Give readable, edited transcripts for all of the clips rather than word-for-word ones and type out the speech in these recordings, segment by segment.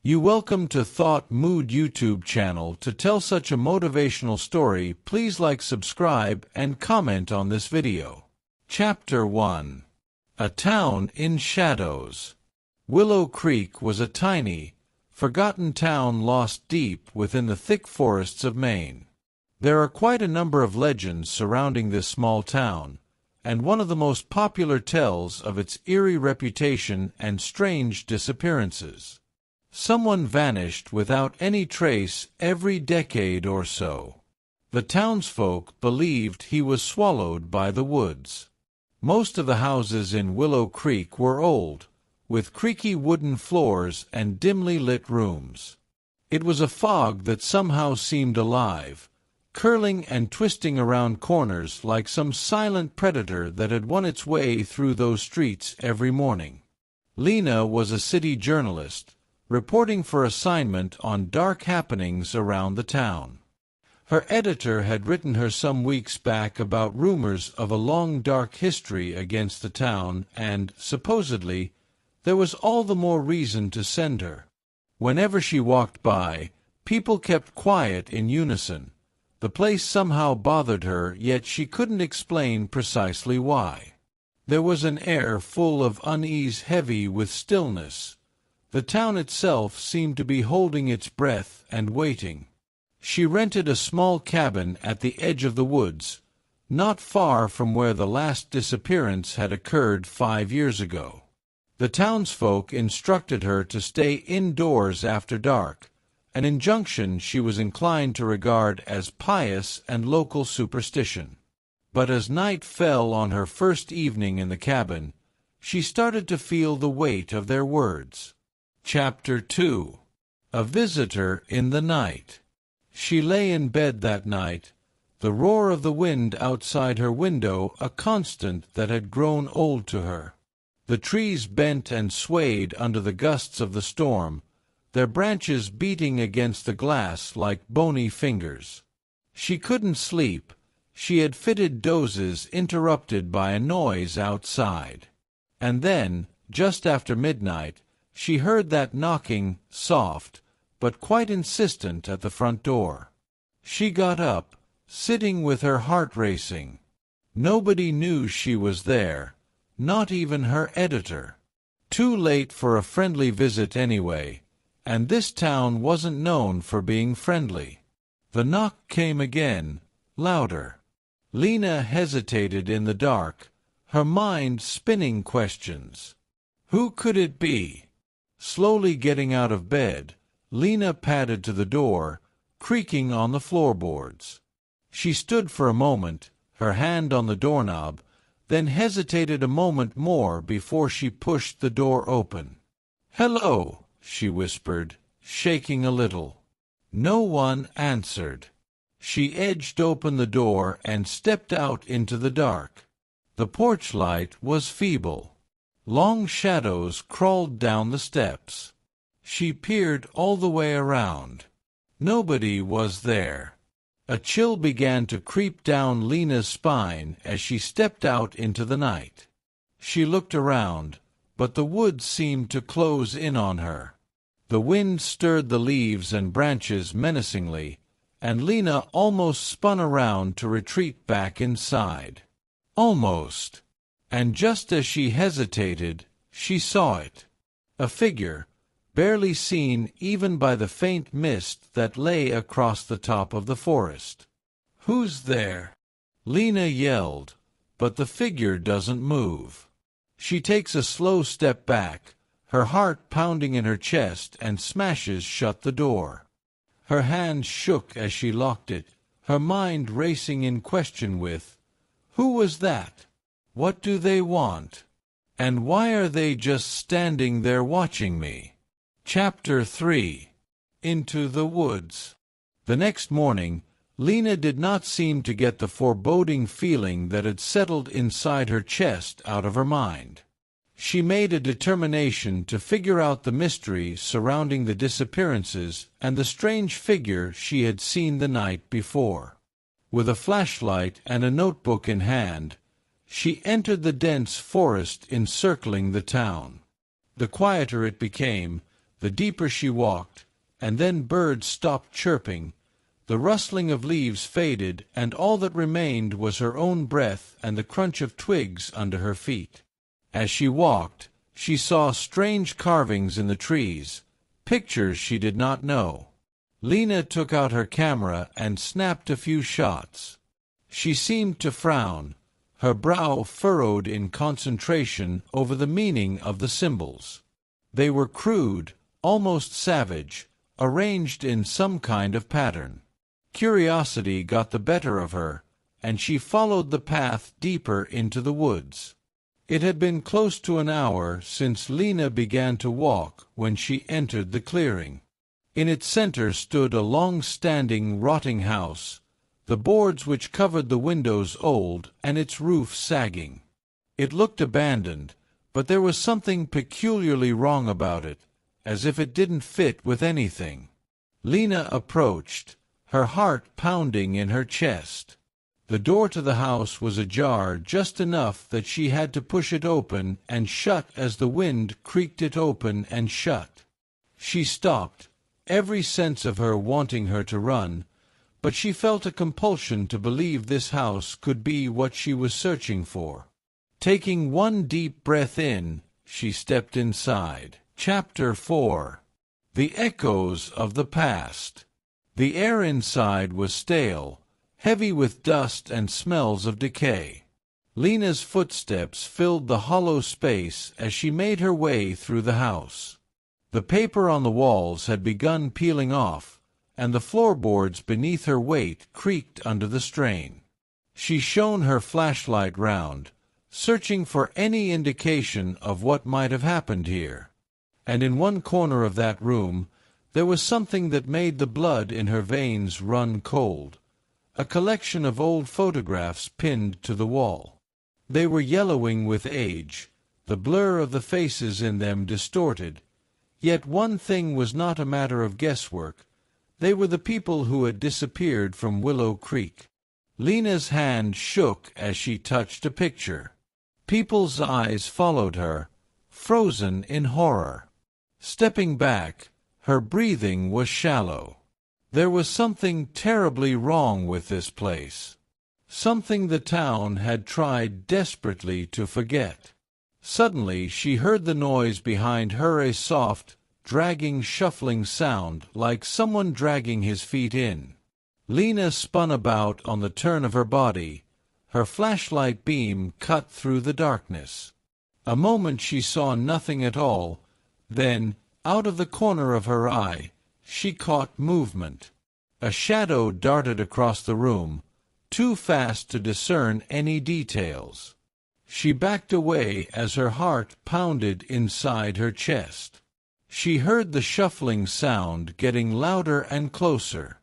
You welcome to ThoughtMood YouTube channel. To tell such a motivational story, please like, subscribe, and comment on this video. Chapter 1. A Town in Shadows. Willow Creek was a tiny, forgotten town lost deep within the thick forests of Maine. There are quite a number of legends surrounding this small town, and one of the most popular tells of its eerie reputation and strange disappearances. Someone vanished without any trace every decade or so. The townsfolk believed he was swallowed by the woods. Most of the houses in Willow Creek were old, with creaky wooden floors and dimly lit rooms. It was a fog that somehow seemed alive, curling and twisting around corners like some silent predator that had won its way through those streets every morning. Lena was a city journalist, reporting for assignment on dark happenings around the town. Her editor had written her some weeks back about rumors of a long dark history against the town, and, supposedly, there was all the more reason to send her. Whenever she walked by, people kept quiet in unison. The place somehow bothered her, yet she couldn't explain precisely why. There was an air full of unease, heavy with stillness. The town itself seemed to be holding its breath and waiting. She rented a small cabin at the edge of the woods, not far from where the last disappearance had occurred 5 years ago. The townsfolk instructed her to stay indoors after dark, an injunction she was inclined to regard as pious and local superstition. But as night fell on her first evening in the cabin, she started to feel the weight of their words. Chapter 2. A Visitor in the Night. She lay in bed that night, the roar of the wind outside her window a constant that had grown old to her. The trees bent and swayed under the gusts of the storm, their branches beating against the glass like bony fingers. She couldn't sleep. She had fitted dozes interrupted by a noise outside. And then, just after midnight, she heard that knocking, soft, but quite insistent at the front door. She got up, sitting with her heart racing. Nobody knew she was there, not even her editor. Too late for a friendly visit anyway, and this town wasn't known for being friendly. The knock came again, louder. Lena hesitated in the dark, her mind spinning questions. Who could it be? Slowly getting out of bed, Lena padded to the door, creaking on the floorboards. She stood for a moment, her hand on the doorknob, then hesitated a moment more before she pushed the door open. "Hello," she whispered, shaking a little. No one answered. She edged open the door and stepped out into the dark. The porch light was feeble. Long shadows crawled down the steps. She peered all the way around. Nobody was there. A chill began to creep down Lena's spine as she stepped out into the night. She looked around, but the woods seemed to close in on her. The wind stirred the leaves and branches menacingly, and Lena almost spun around to retreat back inside. Almost. And just as she hesitated, she saw it. A figure, barely seen even by the faint mist that lay across the top of the forest. "Who's there?" Lena yelled, but the figure doesn't move. She takes a slow step back, her heart pounding in her chest, and smashes shut the door. Her hand shook as she locked it, her mind racing in question with, "Who was that? What do they want? And why are they just standing there watching me?" Chapter 3. Into the Woods. The next morning, Lena did not seem to get the foreboding feeling that had settled inside her chest out of her mind. She made a determination to figure out the mystery surrounding the disappearances and the strange figure she had seen the night before. With a flashlight and a notebook in hand, she entered the dense forest encircling the town. The quieter it became, The deeper she walked, and then birds stopped chirping, the rustling of leaves faded, and all that remained was her own breath and the crunch of twigs under her feet. As she walked, she saw strange carvings in the trees, pictures she did not know. Lena took out her camera and snapped a few shots. She seemed to frown, her brow furrowed in concentration over the meaning of the symbols. They were crude, almost savage, arranged in some kind of pattern. Curiosity got the better of her, and she followed the path deeper into the woods. It had been close to an hour since Lena began to walk when she entered the clearing. In its center stood a long-standing, rotting house, the boards which covered the windows old and its roof sagging. It looked abandoned, but there was something peculiarly wrong about it, as if it didn't fit with anything. Lena approached, her heart pounding in her chest. The door to the house was ajar just enough that she had to push it open and shut as the wind creaked it open and shut. She stopped, every sense of her wanting her to run, but she felt a compulsion to believe this house could be what she was searching for. Taking one deep breath in, she stepped inside. Chapter 4. The Echoes of the Past. The air inside was stale, heavy with dust and smells of decay. Lena's footsteps filled the hollow space as she made her way through the house. The paper on the walls had begun peeling off, and the floorboards beneath her weight creaked under the strain. She shone her flashlight round, searching for any indication of what might have happened here. And in one corner of that room there was something that made the blood in her veins run cold. A collection of old photographs pinned to the wall. They were yellowing with age, the blur of the faces in them distorted. Yet one thing was not a matter of guesswork. They were the people who had disappeared from Willow Creek. Lena's hand shook as she touched a picture. People's eyes followed her, frozen in horror. Stepping back, her breathing was shallow. There was something terribly wrong with this place. Something the town had tried desperately to forget. Suddenly she heard the noise behind her, a soft, dragging, shuffling sound like someone dragging his feet in. Lena spun about on the turn of her body, her flashlight beam cut through the darkness. A moment she saw nothing at all, then, out of the corner of her eye, she caught movement. A shadow darted across the room, too fast to discern any details. She backed away as her heart pounded inside her chest. She heard the shuffling sound getting louder and closer.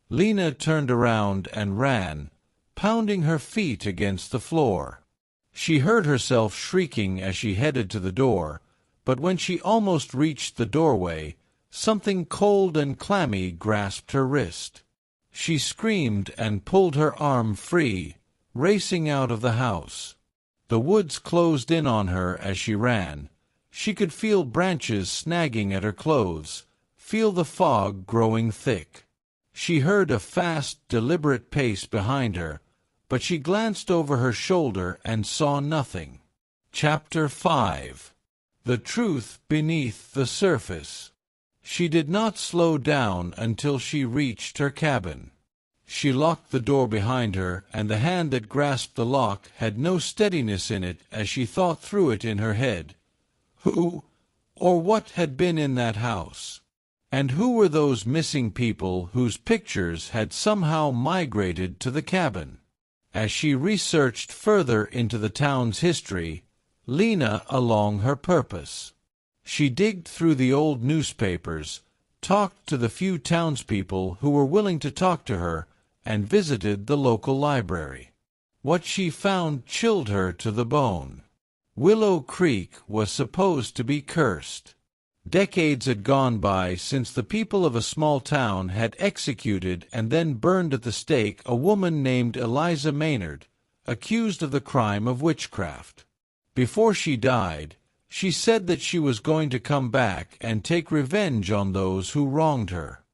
Lena turned around and ran, pounding her feet against the floor. She heard herself shrieking as she headed to the door, but when she almost reached the doorway, something cold and clammy grasped her wrist. She screamed and pulled her arm free, racing out of the house. The woods closed in on her as she ran. She could feel branches snagging at her clothes, feel the fog growing thick. She heard a fast, deliberate pace behind her, but she glanced over her shoulder and saw nothing. Chapter 5. The Truth Beneath the Surface. She did not slow down until she reached her cabin. She locked the door behind her, and the hand that grasped the lock had no steadiness in it as she thought through it in her head. Who or what had been in that house? And who were those missing people whose pictures had somehow migrated to the cabin? As she researched further into the town's history, Lena along her purpose. She digged through the old newspapers, talked to the few townspeople who were willing to talk to her, and visited the local library. What she found chilled her to the bone. Willow Creek was supposed to be cursed. Decades had gone by since the people of a small town had executed and then burned at the stake a woman named Eliza Maynard, accused of the crime of witchcraft. Before she died, She said that she was going to come back and take revenge on those who wronged her.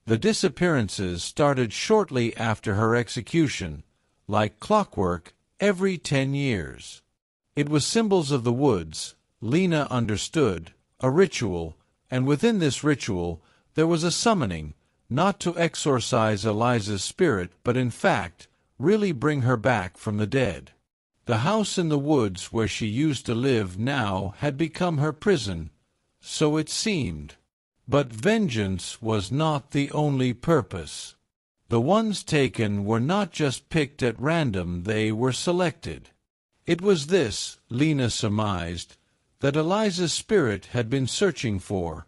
The disappearances started shortly after her execution, like clockwork, every 10 years. It was symbols of the woods, Lena understood, a ritual, and within this ritual there was a summoning, not to exorcise Eliza's spirit but in fact, really bring her back from the dead. The house in the woods where she used to live now had become her prison, so it seemed. But vengeance was not the only purpose. The ones taken were not just picked at random, they were selected. It was this, Lena surmised, that Eliza's spirit had been searching for,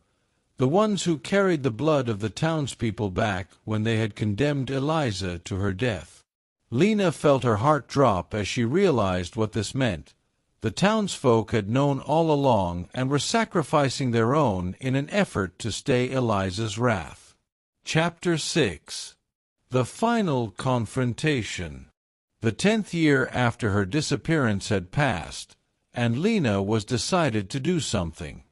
the ones who carried the blood of the townspeople back when they had condemned Eliza to her death. Lena felt her heart drop as she realized what this meant. The townsfolk had known all along and were sacrificing their own in an effort to stay Eliza's wrath. Chapter 6. The Final Confrontation. The 10th year after her disappearance had passed, and Lena was decided to do something.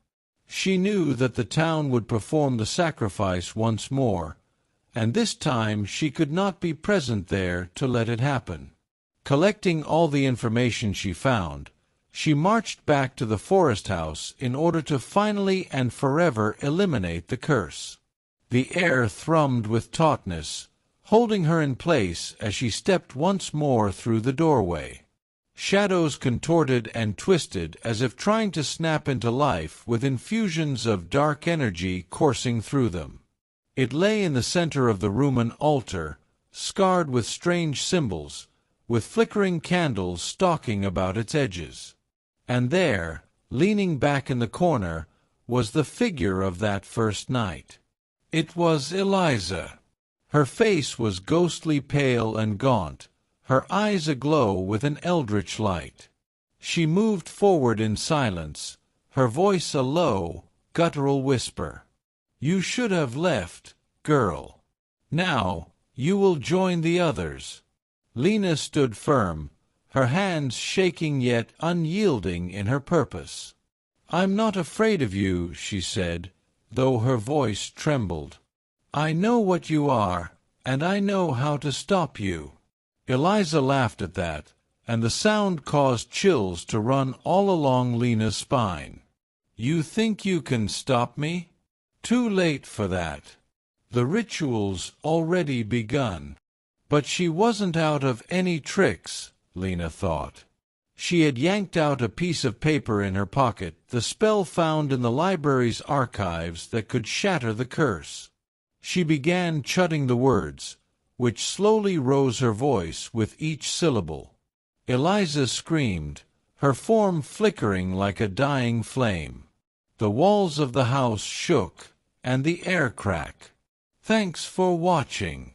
She knew that the town would perform the sacrifice once more, and this time she could not be present there to let it happen. Collecting all the information she found, she marched back to the forest house in order to finally and forever eliminate the curse. The air thrummed with tautness, holding her in place as she stepped once more through the doorway. Shadows contorted and twisted as if trying to snap into life with infusions of dark energy coursing through them. It lay in the center of the room, an altar, scarred with strange symbols, with flickering candles stalking about its edges. And there, leaning back in the corner, was the figure of that first night. It was Eliza. Her face was ghostly pale and gaunt, her eyes aglow with an eldritch light. She moved forward in silence, her voice a low, guttural whisper. "You should have left, girl. Now, you will join the others." Lena stood firm, her hands shaking yet unyielding in her purpose. "I'm not afraid of you," she said, though her voice trembled. "I know what you are, and I know how to stop you." Eliza laughed at that, and the sound caused chills to run all along Lena's spine. "You think you can stop me? Too late for that. The ritual's already begun." But she wasn't out of any tricks, Lena thought. She had yanked out a piece of paper in her pocket, the spell found in the library's archives that could shatter the curse. She began chutting the words, which slowly rose her voice with each syllable. Eliza screamed, her form flickering like a dying flame. The walls of the house shook, and the air cracked. Thanks for watching.